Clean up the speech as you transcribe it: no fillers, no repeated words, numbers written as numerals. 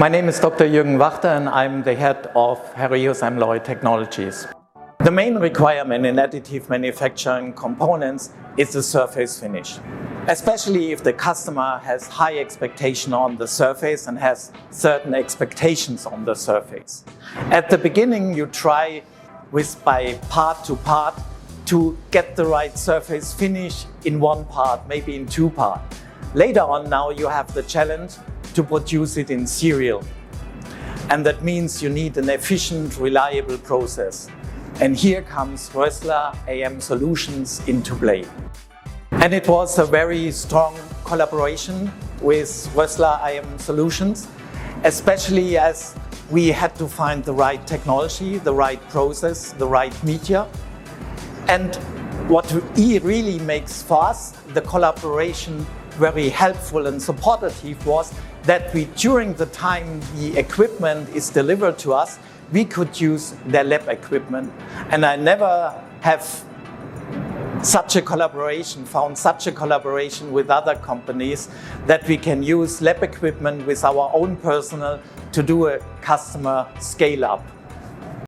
My name is Dr. Würgen Wachter and I'm the head of Heraeus Amloy technologies. The main requirement in additive manufacturing components is the surface finish, especially if the customer has high expectation on the surface and has certain expectations on the surface. At the beginning you try by part to part to get the right surface finish in one part, maybe in two parts. Later on now you have the challenge to produce it in serial. And that means you need an efficient, reliable process. And here comes Rössler AM Solutions into play. And it was a very strong collaboration with Rössler AM Solutions, especially as we had to find the right technology, the right process, the right media. And what really makes for us the collaboration very helpful and supportive was that during the time the equipment is delivered to us, we could use their lab equipment. And I never have found such a collaboration with other companies that we can use lab equipment with our own personnel to do a customer scale up.